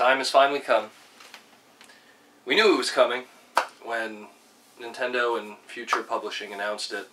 time has finally come. We knew it was coming when Nintendo and Future Publishing announced it,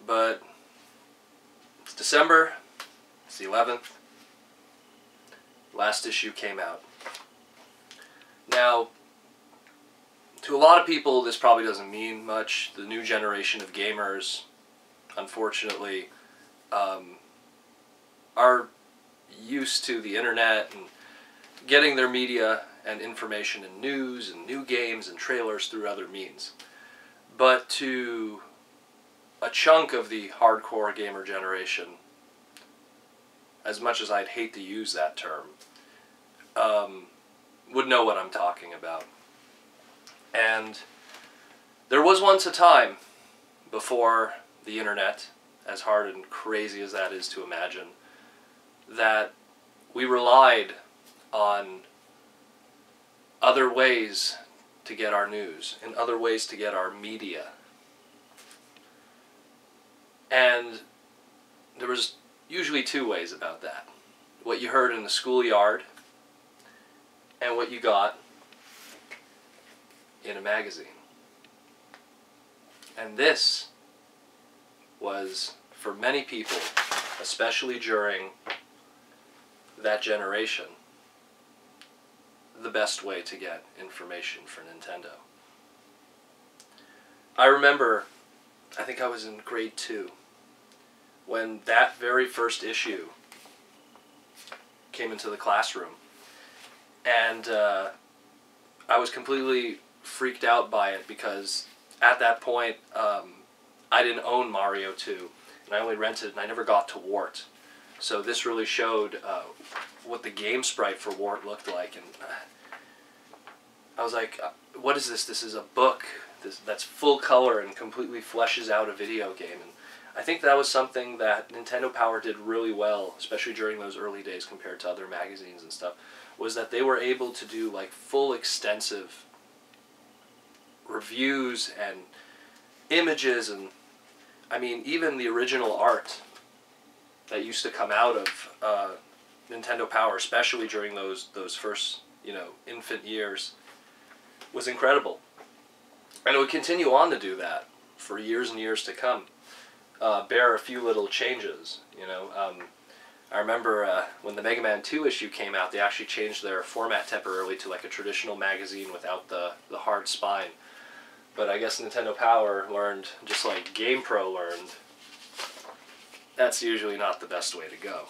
but it's December, it's the 11th, last issue came out. Now, to a lot of people this probably doesn't mean much. The new generation of gamers, unfortunately, are used to the internet and getting their media and information and news and new games and trailers through other means. But to a chunk of the hardcore gamer generation, as much as I'd hate to use that term, would know what I'm talking about. And there was once a time before the internet, as hard and crazy as that is to imagine, that we relied on other ways to get our news and other ways to get our media. And there was usually two ways about that. What you heard in the schoolyard and what you got in a magazine. And this was, for many people, especially during that generation, the best way to get information for Nintendo. I remember, I think I was in grade 2, when that very first issue came into the classroom, and I was completely freaked out by it because at that point I didn't own Mario 2, and I only rented it, and I never got to Wart. So this really showed what the game sprite for Wart looked like, and I was like, what is this? This is a book that's full color and completely fleshes out a video game. And I think that was something that Nintendo Power did really well, especially during those early days compared to other magazines and stuff, was that they were able to do like full extensive reviews and images, and I mean even the original art that used to come out of Nintendo Power, especially during those first, infant years, was incredible. And it would continue on to do that for years and years to come. Bear a few little changes, I remember when the Mega Man 2 issue came out, they actually changed their format temporarily to like a traditional magazine without the hard spine. But I guess Nintendo Power learned, just like GamePro learned, that's usually not the best way to go.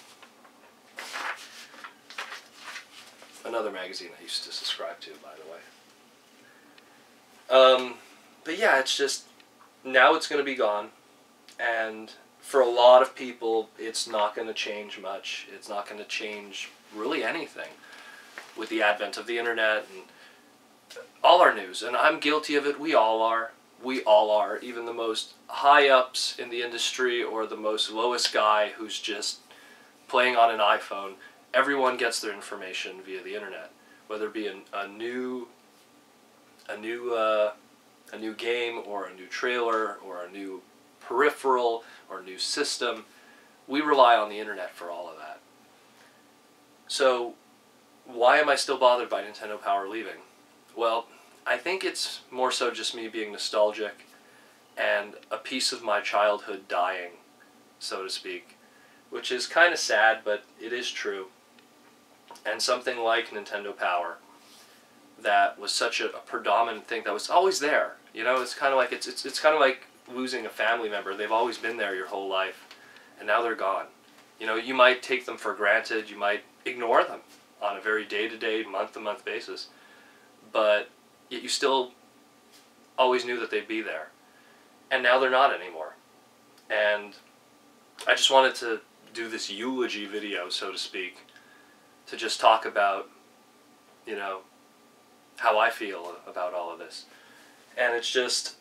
Another magazine I used to subscribe to, by the way. But yeah, it's just, now it's going to be gone, and for a lot of people, it's not going to change much. It's not going to change really anything with the advent of the internet and all our news. And I'm guilty of it. We all are. We all are. Even the most high-ups in the industry or the most lowest guy who's just playing on an iPhone, everyone gets their information via the internet. Whether it be a new game or a new trailer or a new peripheral or a new system, we rely on the internet for all of that. So why am I still bothered by Nintendo Power leaving? Well, I think it's more so just me being nostalgic and a piece of my childhood dying, so to speak, which is kind of sad, but it is true. And something like Nintendo Power, that was such a predominant thing that was always there. It's kind of like it's kind of like losing a family member. They've always been there your whole life, and now they're gone. You might take them for granted. You might ignore them on a very day-to-day, month-to-month basis, but yet you still always knew that they'd be there. And now they're not anymore. And I just wanted to do this eulogy video, so to speak, to just talk about, how I feel about all of this. And it's just,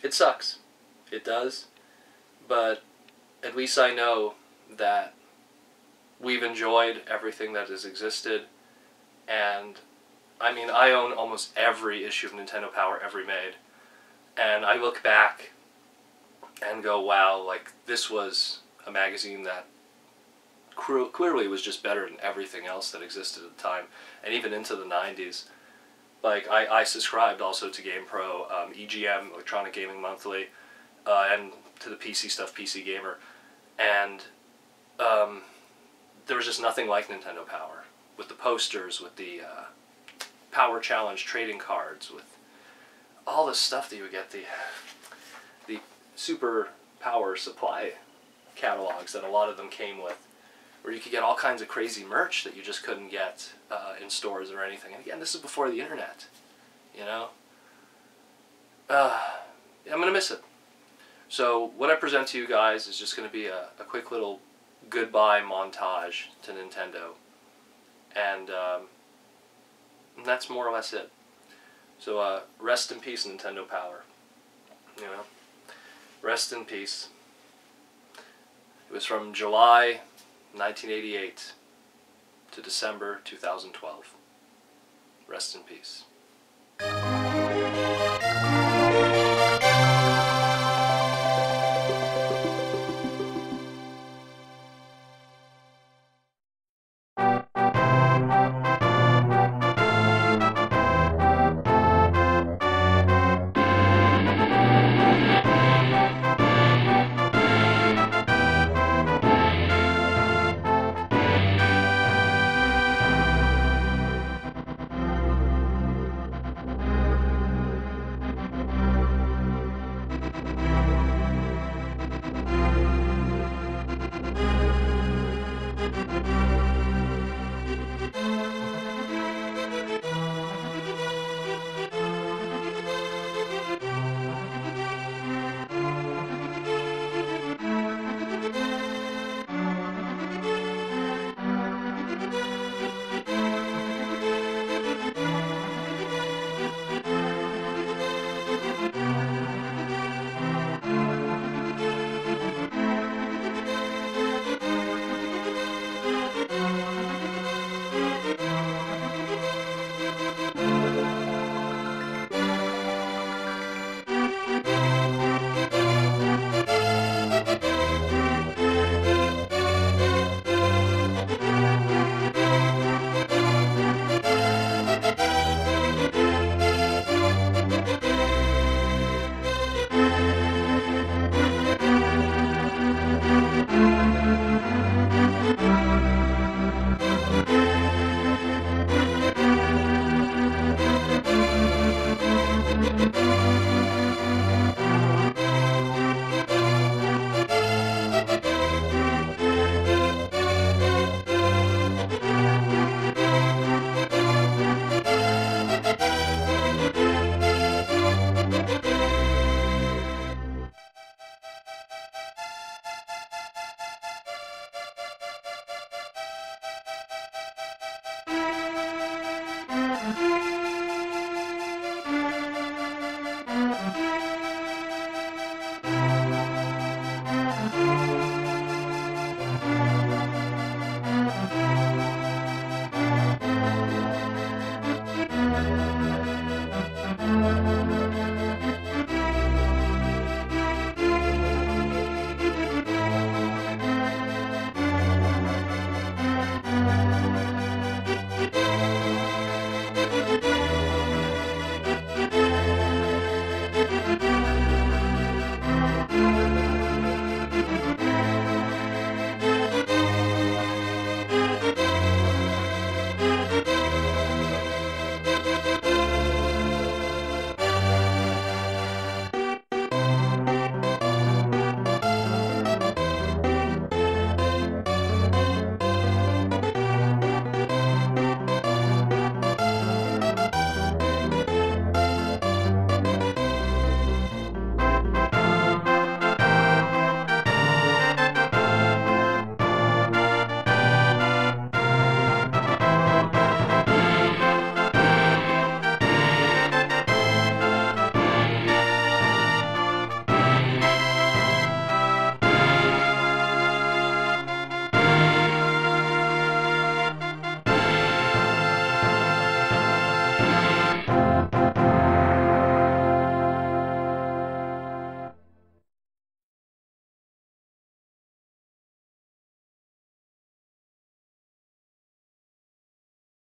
it sucks. It does. But at least I know that we've enjoyed everything that has existed. And, I mean, I own almost every issue of Nintendo Power ever made. And I look back and go, wow, like, this was a magazine that clearly was just better than everything else that existed at the time, and even into the 90s. Like, I subscribed also to GamePro, EGM, Electronic Gaming Monthly, and to the PC stuff, PC Gamer, and there was just nothing like Nintendo Power. With the posters, with the Power Challenge trading cards, with all the stuff that you would get, the Super Power Supply catalogs that a lot of them came with, where you could get all kinds of crazy merch that you just couldn't get in stores or anything. And again, this is before the internet, you know? I'm going to miss it. So what I present to you guys is just going to be a quick little goodbye montage to Nintendo. And that's more or less it. So rest in peace, Nintendo Power. You know? Rest in peace. It was from July 1988 to December 2012. Rest in peace.